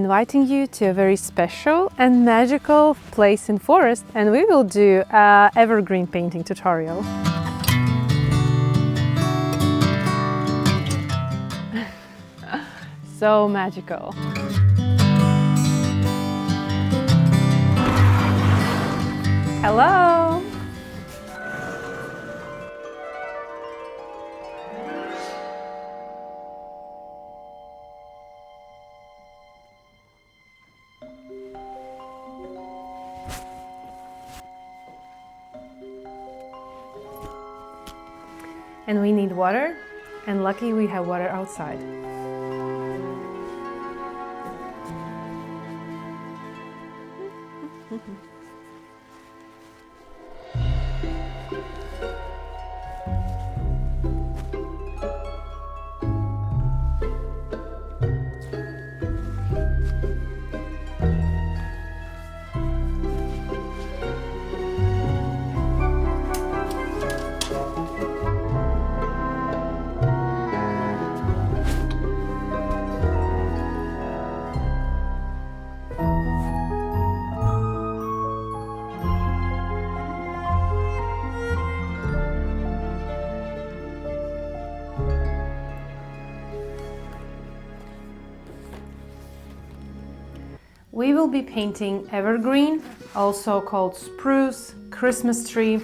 inviting you to a very special and magical place in forest, and we will do an evergreen painting tutorial. So magical. Hello! And we need water, and lucky we have water outside. We will be painting evergreen, also called spruce, Christmas tree.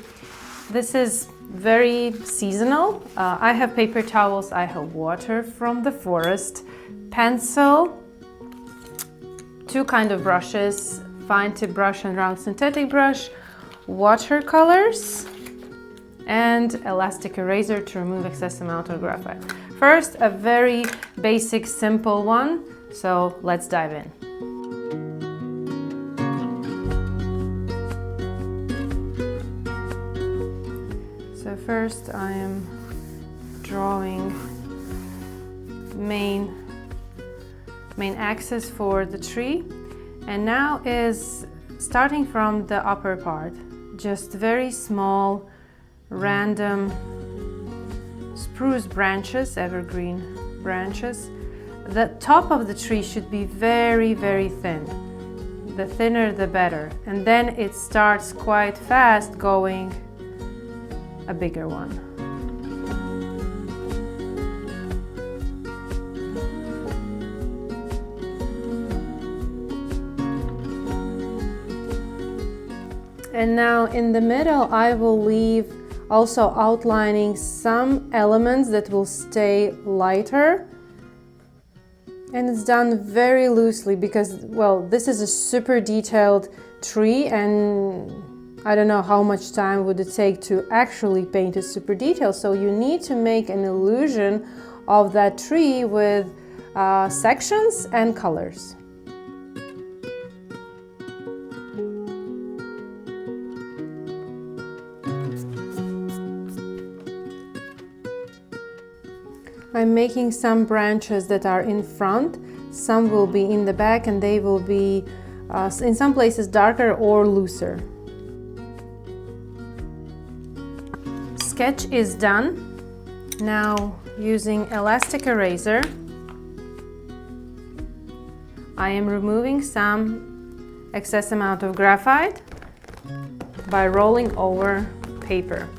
This is very seasonal. I have paper towels, I have water from the forest, pencil, two kind of brushes, fine tip brush and round synthetic brush, watercolors, and elastic eraser to remove excess amount of graphite. First, a very basic, simple one, so let's dive in. So first I am drawing main axis for the tree, and now is starting from the upper part, just very small random spruce branches, evergreen branches. The top of the tree should be very, very thin. The thinner the better, and then it starts quite fast going a bigger one. And now in the middle I will leave also outlining some elements that will stay lighter, and it's done very loosely because, well, this is a super detailed tree and I don't know how much time would it take to actually paint it super detailed, so you need to make an illusion of that tree with sections and colors. I'm making some branches that are in front, some will be in the back, and they will be in some places darker or looser. Sketch is done. Now, using elastic eraser, I am removing some excess amount of graphite by rolling over paper.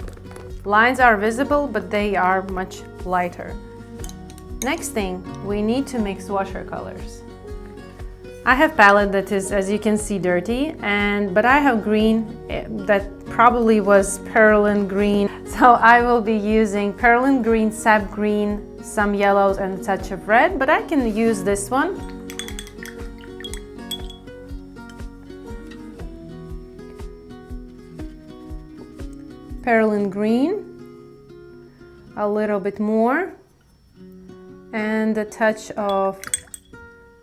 Lines are visible, but they are much lighter. Next thing, we need to mix watercolors. I have palette that is, as you can see, dirty, but I have green that probably was perlin green. So I will be using perlin green, sap green, some yellows and a touch of red, but I can use this one. Perlin green, a little bit more, and a touch of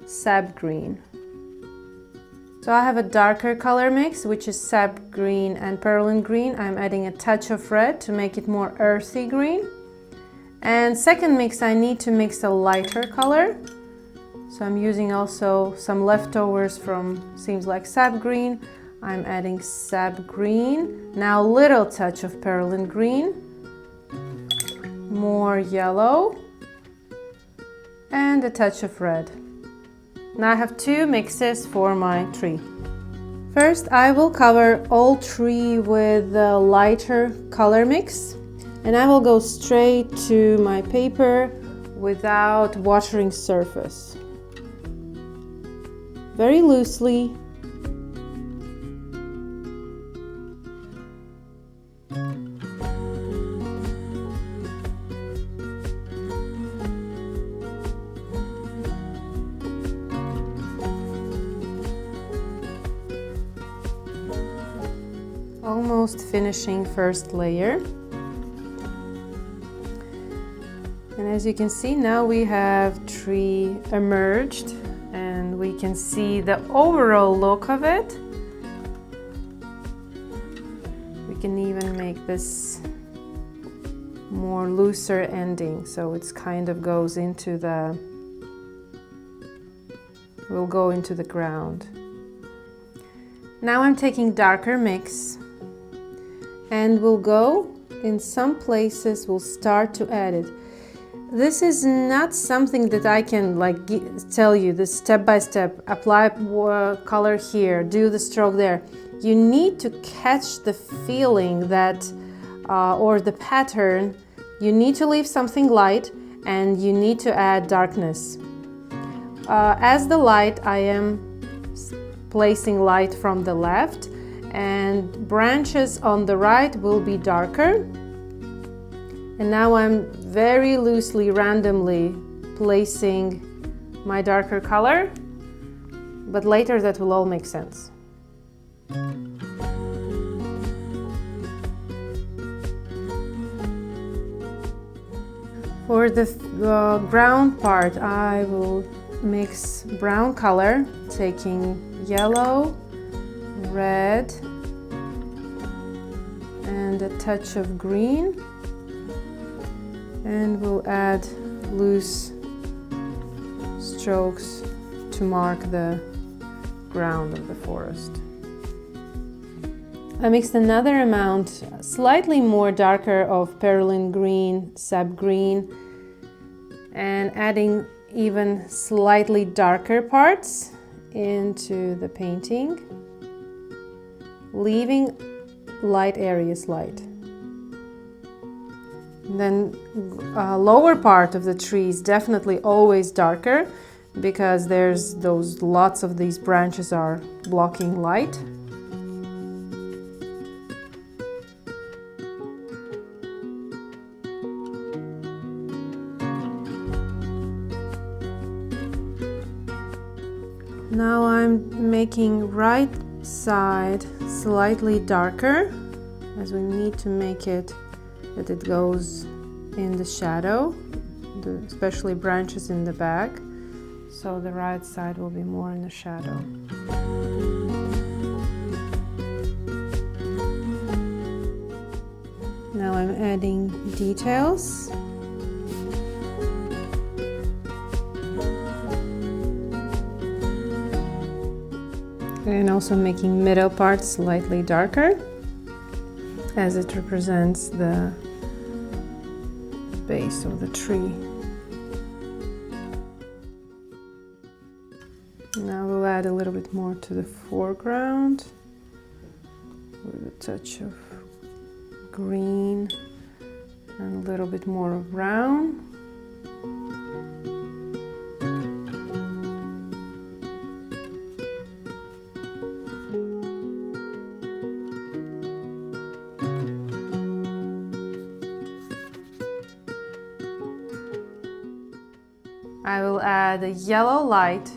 sap green. So I have a darker color mix, which is sap green and perlin green. I'm adding a touch of red to make it more earthy green. And second mix, I need to mix a lighter color. So I'm using also some leftovers from, seems like sap green. I'm adding sap green. Now a little touch of perlin green. More yellow. And a touch of red. Now I have two mixes for my tree. First, I will cover all tree with the lighter color mix, and I will go straight to my paper without watering surface. Very loosely. Almost finishing first layer. And as you can see, now we have tree emerged and we can see the overall look of it. We can even make this more looser ending, so it's kind of goes into the, will go into the ground. Now I'm taking darker mix and we'll go in some places, we'll start to add it. This is not something that I can tell you this step by step. Apply color here, do the stroke there. You need to catch the feeling that, or the pattern. You need to leave something light and you need to add darkness. As the light, I am placing light from the left, and branches on the right will be darker. And now I'm very loosely, randomly placing my darker color, but later that will all make sense. For the ground part, I will mix brown color, taking yellow, red, and a touch of green, and we'll add loose strokes to mark the ground of the forest. I mixed another amount, slightly more darker, of perylene green, sap green, and adding even slightly darker parts into the painting, leaving light areas light. Then lower part of the tree is definitely always darker because there's those lots of these branches are blocking light. Now I'm making right side slightly darker, as we need to make it that it goes in the shadow, especially branches in the back, so the right side will be more in the shadow. Now I'm adding details. And also making middle part slightly darker, as it represents the base of the tree. Now we'll add a little bit more to the foreground with a touch of green and a little bit more of brown. I will add a yellow light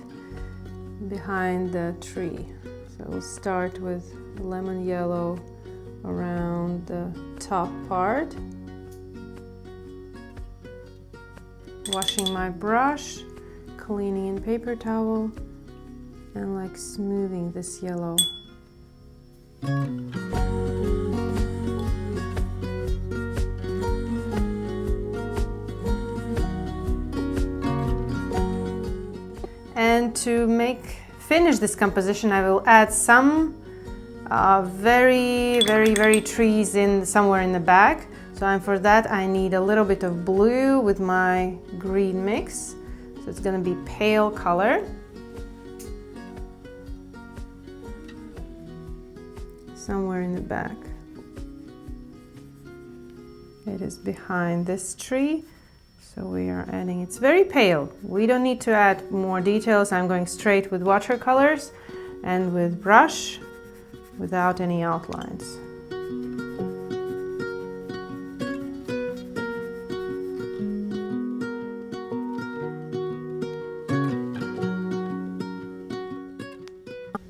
behind the tree. So we'll start with lemon yellow around the top part. Washing my brush, cleaning in paper towel, and smoothing this yellow. And to finish this composition, I will add some very trees somewhere in the back. So for that I need a little bit of blue with my green mix. So it's going to be pale color. somewhere in the back. It is behind this tree, so we are adding, it's very pale. We don't need to add more details. I'm going straight with watercolors and with brush without any outlines.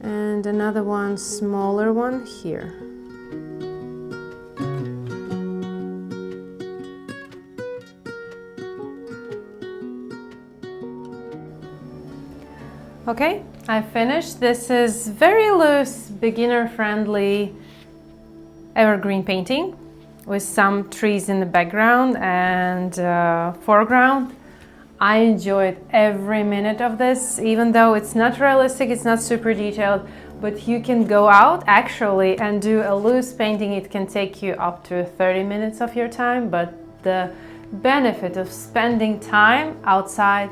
And another one, smaller one here. Okay, I finished. This is very loose, beginner-friendly evergreen painting with some trees in the background and foreground. I enjoyed every minute of this, even though it's not realistic, it's not super detailed, but you can go out actually and do a loose painting. It can take you up to 30 minutes of your time, but the benefit of spending time outside